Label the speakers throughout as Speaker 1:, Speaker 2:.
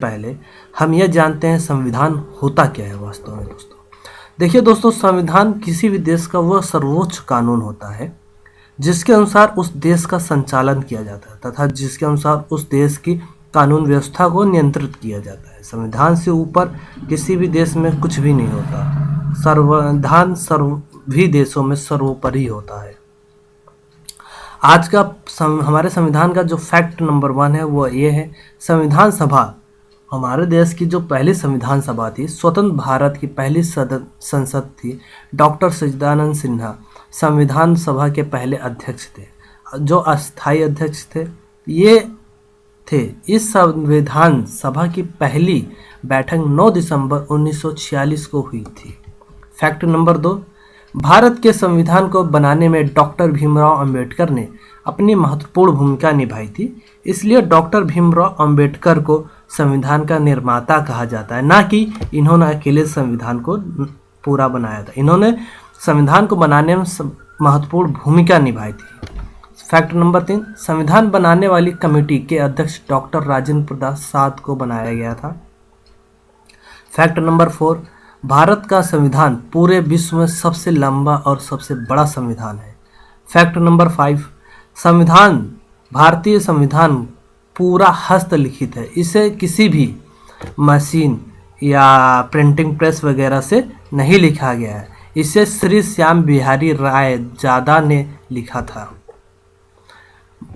Speaker 1: पहले हम यह जानते हैं संविधान होता क्या है वास्तव में। दोस्तों देखिए दोस्तों, संविधान किसी भी देश का वह सर्वोच्च कानून होता है जिसके अनुसार उस देश का संचालन किया जाता है तथा जिसके अनुसार उस देश की कानून व्यवस्था को नियंत्रित किया जाता है। संविधान से ऊपर किसी भी देश में कुछ भी नहीं होता। संविधान सभी देशों में सर्वोपरि होता है। आज का हमारे संविधान का जो फैक्ट नंबर 1 है वो ये है, संविधान सभा हमारे देश की जो पहली संविधान सभा थी, स्वतंत्र भारत की पहली संसद थी। डॉक्टर सच्चिदानंद सिन्हा संविधान सभा के पहले अध्यक्ष थे। जो अस्थायी अध्यक्ष थे ये थे। इस संविधान सभा की पहली बैठक 9 दिसंबर 1946 को हुई थी। फैक्ट नंबर 2, भारत के संविधान को बनाने में डॉक्टर भीमराव अंबेडकर ने अपनी महत्वपूर्ण भूमिका निभाई थी। इसलिए डॉक्टर भीमराव अंबेडकर को संविधान का निर्माता कहा जाता है, ना कि इन्होंने अकेले संविधान को पूरा बनाया था। इन्होंने संविधान को बनाने में महत्वपूर्ण भूमिका निभाई थी। फैक्ट नंबर 3, संविधान बनाने वाली कमेटी के अध्यक्ष डॉक्टर राजेंद्र प्रसाद को बनाया गया था। फैक्ट नंबर 4, भारत का संविधान पूरे विश्व में सबसे लंबा और सबसे बड़ा संविधान है। फैक्ट नंबर 5, भारतीय संविधान पूरा हस्तलिखित है। इसे किसी भी मशीन या प्रिंटिंग प्रेस वगैरह से नहीं लिखा गया है। इसे श्री श्याम बिहारी राय जादा ने लिखा था।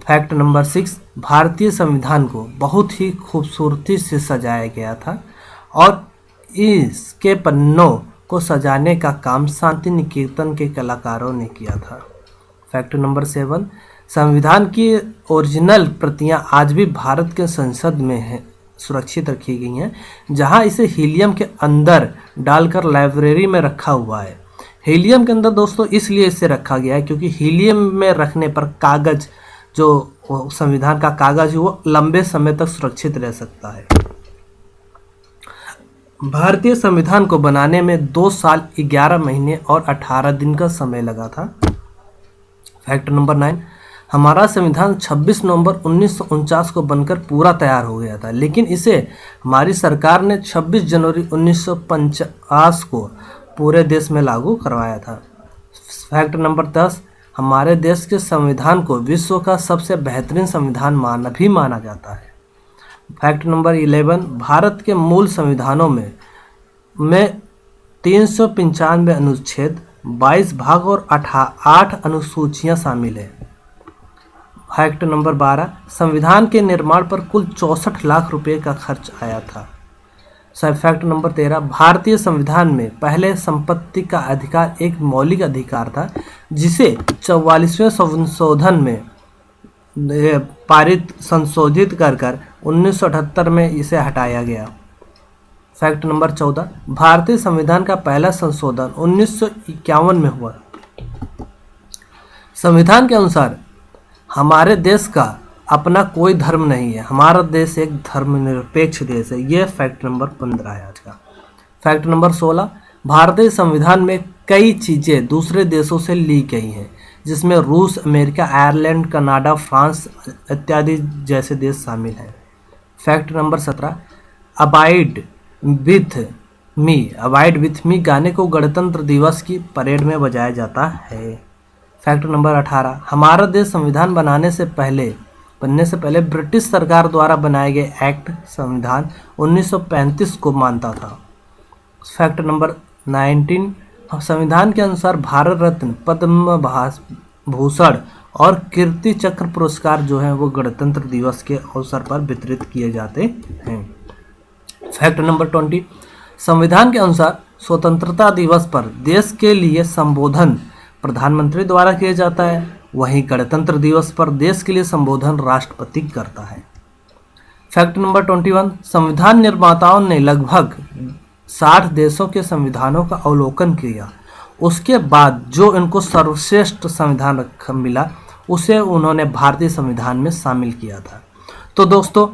Speaker 1: फैक्ट नंबर 6, भारतीय संविधान को बहुत ही खूबसूरती से सजाया गया था और इसके पन्नों को सजाने का काम शांति निकेतन के कलाकारों ने किया था। फैक्ट नंबर 7, संविधान की ओरिजिनल प्रतियां आज भी भारत के संसद में हैं, सुरक्षित रखी गई हैं, जहां इसे हीलियम के अंदर डालकर लाइब्रेरी में रखा हुआ है। हीलियम के अंदर दोस्तों इसलिए इसे रखा गया है क्योंकि हीलियम में रखने पर कागज, जो संविधान का कागज है, वो लंबे समय तक सुरक्षित रह सकता है। भारतीय संविधान को बनाने में 2 साल 11 महीने और 18 दिन का समय लगा था। फैक्ट नंबर 9, हमारा संविधान 26 नवंबर 1949 को बनकर पूरा तैयार हो गया था, लेकिन इसे हमारी सरकार ने 26 जनवरी 1950 को पूरे देश में लागू करवाया था। फैक्ट नंबर 10, हमारे देश के संविधान को विश्व का सबसे बेहतरीन संविधान माना जाता है। फैक्ट नंबर 11, भारत के मूल संविधानों में 395 अनुच्छेद, 22 भाग और 8 अनुसूचियां शामिल हैं। फैक्ट नंबर 12, संविधान के निर्माण पर कुल 64 लाख रुपए का खर्च आया था। फैक्ट नंबर 13, भारतीय संविधान में पहले संपत्ति का अधिकार एक मौलिक अधिकार था, जिसे 44वें संशोधन में संशोधित कर 1978 में इसे हटाया गया। फैक्ट नंबर 14, भारतीय संविधान का पहला संशोधन 1951 में हुआ। संविधान के अनुसार हमारे देश का अपना कोई धर्म नहीं है। हमारा देश एक धर्मनिरपेक्ष देश है। यह फैक्ट नंबर 15 है आज का। फैक्ट नंबर 16, भारतीय संविधान में कई चीज़ें दूसरे देशों से ली गई हैं, जिसमें रूस, अमेरिका, आयरलैंड, कनाडा, फ्रांस इत्यादि जैसे देश शामिल हैं। Fact number 17, abide with me गाने को गणतंत्र दिवस की परेड में बजाया जाता है। फैक्ट नंबर 18, हमारा देश संविधान बनने से पहले ब्रिटिश सरकार द्वारा बनाए गए एक्ट संविधान 1935 को मानता था। फैक्ट नंबर 19, संविधान के अनुसार भारत रत्न, पद्म भूषण और कीर्ति चक्र पुरस्कार जो हैं वो गणतंत्र दिवस के अवसर पर वितरित किए जाते हैं। फैक्ट नंबर 20, संविधान के अनुसार स्वतंत्रता दिवस पर देश के लिए संबोधन प्रधानमंत्री द्वारा किया जाता है, वहीं गणतंत्र दिवस पर देश के लिए संबोधन राष्ट्रपति करता है। फैक्ट नंबर 21, संविधान निर्माताओं ने लगभग 60 देशों के संविधानों का अवलोकन किया। उसके बाद जो इनको सर्वश्रेष्ठ संविधान मिला उसे उन्होंने भारतीय संविधान में शामिल किया था। तो दोस्तों